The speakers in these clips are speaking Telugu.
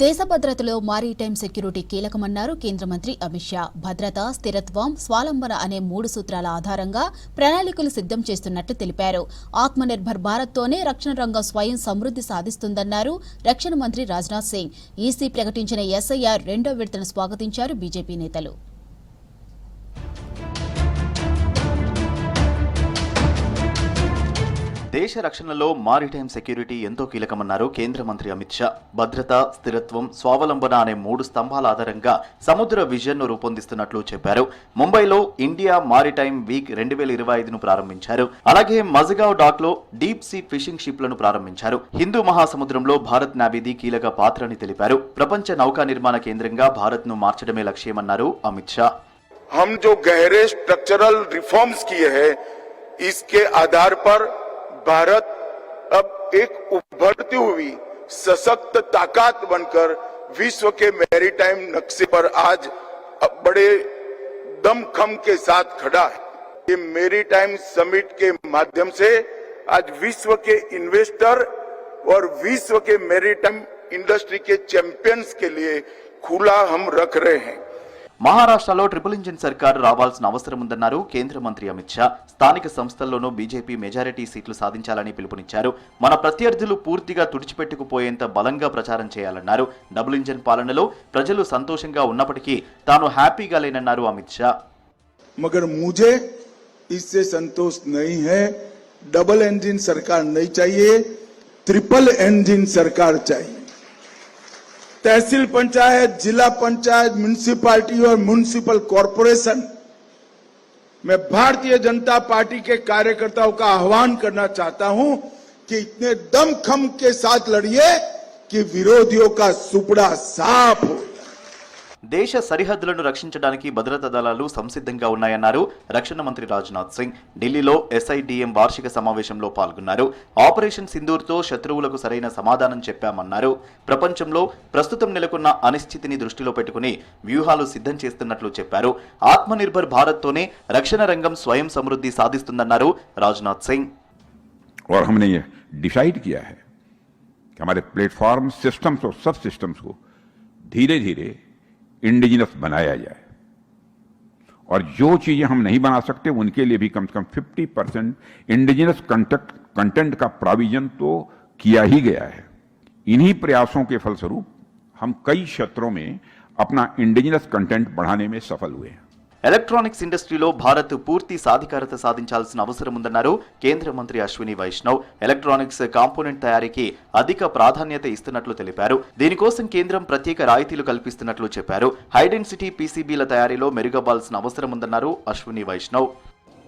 దేశ భద్రతలో మారిటైమ్ సెక్యూరిటీ కీలకమన్నారు కేంద్ర మంత్రి అమిత్ షా. భద్రత, స్థిరత్వం, స్వావలంబన అనే 3 సూత్రాల ఆధారంగా ప్రణాళికలు సిద్ధం చేస్తున్నట్లు తెలిపారు. ఆత్మనిర్భర్ భారత్తోనే రక్షణ రంగం స్వయం సమృద్ధి సాధిస్తుందన్నారు రక్షణ మంత్రి రాజ్నాథ్ సింగ్. ఈసీ ప్రకటించిన ఎస్ఐఆర్ 2వ విడతను స్వాగతించారు బీజేపీ నేతలు. దేశ రక్షణలో మారిటైమ్ సెక్యూరిటీ ఎంతో కీలకమన్నారు కేంద్ర మంత్రి అమిత్ షా. భద్రత, స్థిరత్వం, స్వావలంబన అనే 3 స్తంభాల ఆధారంగా సముద్ర విజన్ను రూపొందిస్తున్నట్లు చెప్పారు. ముంబైలో ఇండియా మారిటైమ్ వీక్ 2025ను ప్రారంభించారు. అలాగే మజగావ్ డాక్ లో డీప్ సీ ఫిషింగ్ షిప్లను ప్రారంభించారు. హిందూ మహాసముద్రంలో భారత్ నావీది కీలక పాత్రని తెలిపారు. ప్రపంచ నౌకా నిర్మాణ కేంద్రంగా భారత్ను మార్చడమే లక్ష్యమన్నారు అమిత్ షా. हम जो गहरे स्ट्रक्चरल रिफॉर्म्स किए हैं, इसके आधार पर भारत अब एक उभरती हुई सशक्त ताकत बनकर विश्व के मैरीटाइम नक्शे पर आज बड़े दमखम के साथ खड़ा है. ये मैरीटाइम समिट के माध्यम से आज विश्व के इन्वेस्टर और विश्व के मैरीटाइम इंडस्ट्री के चैंपियंस के लिए खुला हम रख रहे हैं. మహారాష్ట్రలో ట్రిపుల్ ఇంజిన్ సర్కారు రావాల్సిన అవసరం ఉందన్నారు కేంద్ర మంత్రి అమిత్ షా. స్థానిక సంస్థల్లోనూ బీజేపీ మెజారిటీ సీట్లు సాధించాలని పిలుపునిచ్చారు. మన ప్రత్యర్థులు పూర్తిగా తుడిచిపెట్టుకుపోయేంత బలంగా ప్రచారం చేయాలన్నారు. డబుల్ ఇంజిన్ పాలనలో ప్రజలు సంతోషంగా ఉన్నప్పటికీ తాను హ్యాపీగా లేనన్నారు అమిత్ షా. मगर मुझे इससे संतोष नहीं है. डबल इंजन सरकार नहीं चाहिए, ट्रिपल इंजन सरकार चाहिए. तहसील पंचायत, जिला पंचायत, म्युनिसिपैलिटी और म्युनिसिपल कॉरपोरेशन मैं भारतीय जनता पार्टी के कार्यकर्ताओं का आह्वान करना चाहता हूं कि इतने दमखम के साथ लड़िए कि विरोधियों का सुपड़ा साफ हो. దేశ సరిహద్దులను రక్షించడానికి భద్రతా దళాలు సంసిద్ధంగా ఉన్నాయన్నారు రక్షణ మంత్రి రాజ్నాథ్ సింగ్. ఢిల్లీలో ఎస్ఐడిఎం వార్షిక సమావేశంలో పాల్గొన్నారు. ఆపరేషన్ సింధూర్తో శత్రువులకు సరైన సమాధానం చెప్పామన్నారు. ప్రపంచంలో ప్రస్తుతం నెలకొన్న అనిశ్చితిని దృష్టిలో పెట్టుకుని వ్యూహాలు సిద్ధం చేస్తున్నట్లు చెప్పారు. ఆత్మనిర్భర్ భారత్తోనే రక్షణ రంగం స్వయం సమృద్ధి సాధిస్తుందన్నారు రాజ్నాథ్ సింగ్. और हमने ये डिसाइड किया है कि हमारे प्लेटफॉर्म सिस्टम्स और सब सिस्टम्स को धीरे धीरे इंडिजिनस बनाया जाए, और जो चीजें हम नहीं बना सकते उनके लिए भी कम से कम 50% इंडिजिनस कंटेंट का प्रोविजन तो किया ही गया है. इन्हीं प्रयासों के फलस्वरूप हम कई क्षेत्रों में अपना इंडिजिनस कंटेंट बढ़ाने में सफल हुए हैं. ఎలక్ట్రానిక్స్ ఇండస్ట్రీలో భారత్ పూర్తి సాధికారత సాధించాల్సిన అవసరం ఉందన్నారు కేంద్ర మంత్రి అశ్విని వైష్ణవ్. ఎలక్ట్రానిక్స్ కాంపోనెంట్ తయారీకి అధిక ప్రాధాన్యత ఇస్తున్నట్లు తెలిపారు. దీనికోసం కేంద్రం ప్రత్యేక రాయితీలు కల్పిస్తున్నట్లు చెప్పారు. హై డెన్సిటీ పీసీబీల తయారీలో మెరుగవ్వాల్సిన అవసరం ఉందన్నారు Ashwini Vaishnav.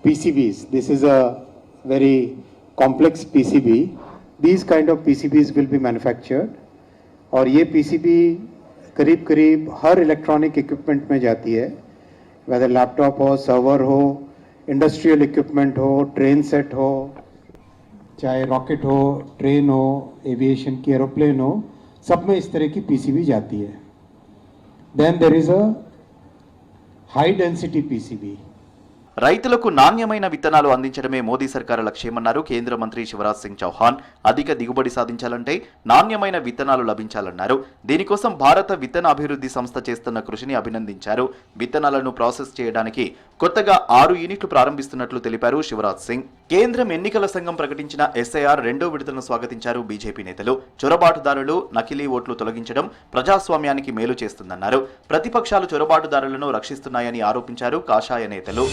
PCBs, this is a very complex PCB. These kind of PCBs will be manufactured, और ये PCB करीब हर इलेक्ट्रॉनिक इक्विपमेंट में जाती है, whether लैपटॉप हो, सर्वर हो, इंडस्ट्रियल इक्विपमेंट हो, ट्रेन सेट हो, चाहे रॉकेट हो, ट्रेन हो, एविएशन की एरोप्लेन हो, सब में इस तरह की पीसीबी जाती है. Then there is a high density PCB. రైతులకు నాణ్యమైన విత్తనాలు అందించడమే మోదీ సర్కారు లక్ష్యమన్నారు కేంద్ర మంత్రి శివరాజ్ సింగ్ చౌహాన్. అధిక దిగుబడి సాధించాలంటే నాణ్యమైన విత్తనాలు లభించాలన్నారు. దీనికోసం భారత విత్తన అభివృద్ధి సంస్థ చేస్తున్న కృషిని అభినందించారు. విత్తనాలను ప్రాసెస్ చేయడానికి కొత్తగా 6 యూనిట్లు ప్రారంభిస్తున్నట్లు తెలిపారు శివరాజ్ సింగ్. కేంద్రం ఎన్నికల సంఘం ప్రకటించిన ఎస్ఐఆర్ 2వ విడతను స్వాగతించారు బీజేపీ నేతలు. చొరబాటుదారులు, నకిలీ ఓట్లు తొలగించడం ప్రజాస్వామ్యానికి మేలు చేస్తుందన్నారు. ప్రతిపక్షాలు చొరబాటుదారులను రక్షిస్తున్నాయని ఆరోపించారు కాషాయ నేతలు.